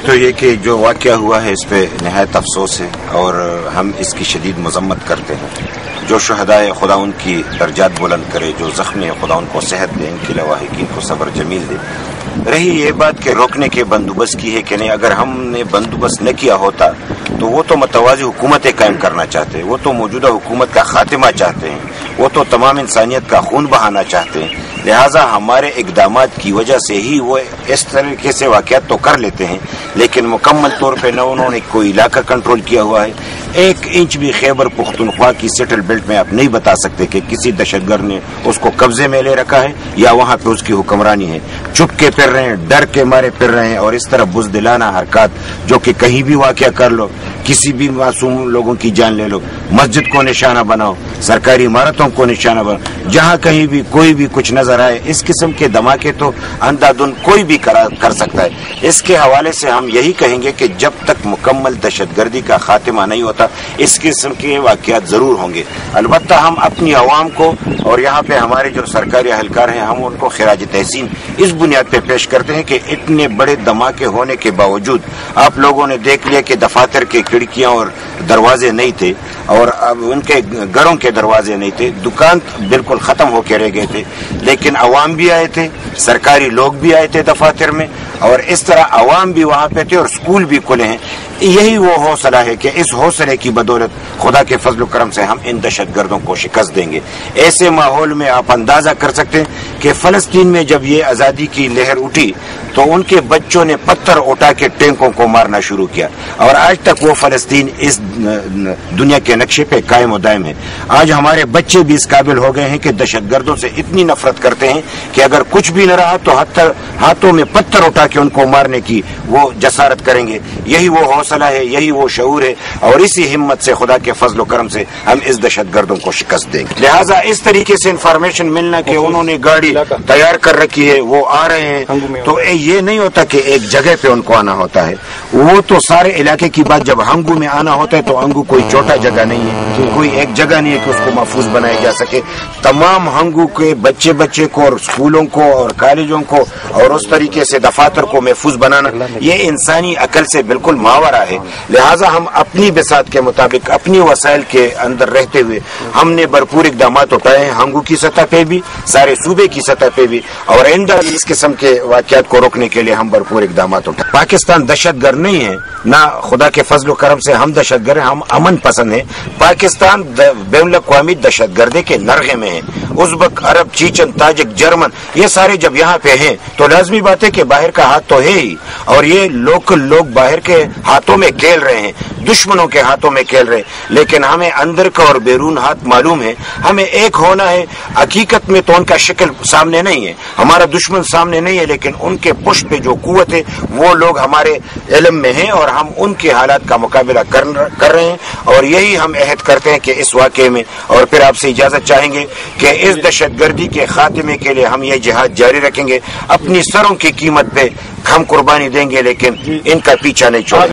تو یہ کہ جو واقعہ ہوا ہے اس پہ نہایت افسوس ہے اور ہم اس کی شدید مذمت کرتے ہیں۔ جو شہدائے خدا ان کی درجات بلند کرے، جو زخمی خدا ان کو صحت دے، ان کے لواحقین کو صبر جمیل دے۔ رہی یہ بات کہ روکنے کے بندوبست کی ہے کہ نہیں، اگر ہم نے بندوبست نہ کیا ہوتا تو وہ تو متوازی حکومتیں قائم کرنا چاہتے ہیں، وہ تو موجودہ حکومت کا خاتمہ چاہتے ہیں، وہ تو تمام انسانیت کا خون بہانا چاہتے ہیں۔ لہٰذا ہمارے اقدامات کی وجہ سے ہی وہ اس طریقے سے واقعات تو کر لیتے ہیں، لیکن مکمل طور پہ نہ انہوں نے کوئی علاقہ کنٹرول کیا ہوا ہے۔ 1 انچ بھی خیبر پختونخوا کی سیٹل بیلٹ میں آپ نہیں بتا سکتے کہ کسی دہشت گرد نے اس کو قبضے میں لے رکھا ہے یا وہاں پہ اس کی حکمرانی ہے۔ چپ کے پھر رہے ہیں، ڈر کے مارے پھر رہے ہیں، اور اس طرح بزدلانہ حرکات جو کہ کہیں بھی واقعہ کر لو، کسی بھی معصوم لوگوں کی جان لے لو، مسجد کو نشانہ بناؤ، سرکاری عمارتوں کو نشانہ بناؤ، جہاں کہیں بھی کوئی بھی کچھ نظر آئے، اس قسم کے دھماکے تو اندھا دھند کوئی بھی کر سکتا ہے۔ اس کے حوالے سے ہم یہی کہیں گے کہ جب تک مکمل دہشت گردی کا خاتمہ نہیں ہوتا اس قسم کے واقعات ضرور ہوں گے۔ البتہ ہم اپنی عوام کو اور یہاں پہ ہمارے جو سرکاری اہلکار ہیں، ہم ان کو خراج تحسین اس بنیاد پہ پیش کرتے ہیں کہ اتنے بڑے دھماکے ہونے کے باوجود آپ لوگوں نے دیکھ لیا کہ دفاتر کے کھڑکیاں اور دروازے نہیں تھے، اور اب ان کے گھروں کے دروازے نہیں تھے، دکان بالکل ختم ہو کے رہ گئے تھے، لیکن عوام بھی آئے تھے، سرکاری لوگ بھی آئے تھے دفاتر میں، اور اس طرح عوام بھی وہاں پہ تھے اور اسکول بھی کھلے ہیں۔ یہی وہ حوصلہ ہے کہ اس حوصلے کی بدولت خدا کے فضل و کرم سے ہم ان دہشت گردوں کو شکست دیں گے۔ ایسے ماحول میں آپ اندازہ کر سکتے ہیں کہ فلسطین میں جب یہ آزادی کی لہر اٹھی تو ان کے بچوں نے پتھر اٹھا کے ٹینکوں کو مارنا شروع کیا، اور آج تک وہ فلسطین اس دنیا کے نقشے پہ قائم و دائم ہے۔ آج ہمارے بچے بھی اس قابل ہو گئے ہیں کہ دہشت گردوں سے اتنی نفرت کرتے ہیں کہ اگر کچھ بھی نہ رہا تو ہاتھوں میں پتھر اٹھا کے ان کو مارنے کی وہ جسارت کریں گے۔ یہی وہ حوصلہ ہے، یہی وہ شعور ہے، اور اسی ہمت سے خدا کے فضل و کرم سے ہم اس دہشت گردوں کو شکست دیں گے۔ لہٰذا اس طریقے سے انفارمیشن ملنا کہ انہوں نے گاڑی تیار کر رکھی ہے، وہ آ رہے ہیں، تو یہ نہیں ہوتا کہ ایک جگہ پہ ان کو آنا ہوتا ہے، وہ تو سارے علاقے کی بات۔ جب ہنگو میں آنا ہوتا ہے تو ہنگو کوئی چھوٹا جگہ نہیں ہے، کوئی ایک جگہ نہیں ہے کہ اس کو محفوظ بنایا جا سکے۔ تمام ہنگو کے بچے کو اور اسکولوں کو اور کالجوں کو اور اس طریقے سے دفاتر کو محفوظ بنانا یہ انسانی عقل سے بالکل ماورا ہے۔ لہٰذا ہم اپنی بساط کے مطابق اپنی وسائل کے اندر رہتے ہوئے ہم نے بھرپور اقدامات اٹھائے ہیں، ہنگو کی سطح پہ بھی، سارے صوبے کی سطح پہ بھی، اور آئندہ اس قسم کے واقعات کو روکنے کے لیے ہم بھرپور اقدامات اٹھائے۔ پاکستان دہشت گرد نہیں ہے، نہ خدا کے فضل و کرم سے ہم دہشت گرد ہیں، ہم امن پسند ہیں۔ پاکستان بین الاقوامی دہشت گردی کے نرغے میں ہے۔ ازبک، عرب، چیچن، تاجک، جرمن، یہ سارے جب یہاں پہ ہیں تو لازمی بات ہے کہ باہر کا ہاتھ تو ہے ہی، اور یہ لوکل لوگ باہر کے ہاتھوں میں کھیل رہے ہیں، دشمنوں کے ہاتھوں میں کھیل رہے ہیں، لیکن ہمیں اندر کا اور بیرون ہاتھ معلوم ہے، ہمیں ایک ہونا ہے۔ حقیقت میں تو ان کا شکل سامنے نہیں ہے، ہمارا دشمن سامنے نہیں ہے، لیکن ان کے پشت پہ جو قوت ہے وہ لوگ ہمارے علم میں ہیں، اور ہم ان کے حالات کا مقابلہ کر رہے ہیں، اور یہی ہم عہد کرتے ہیں کہ اس واقعے میں، اور پھر آپ سے اجازت چاہیں گے کہ اس دہشت گردی کے خاتمے کے لیے ہم یہ جہاد جاری رکھیں گے، اپنی سروں کی قیمت پہ ہم قربانی دیں گے، لیکن ان کا پیچھا نہیں چھوڑیں گے۔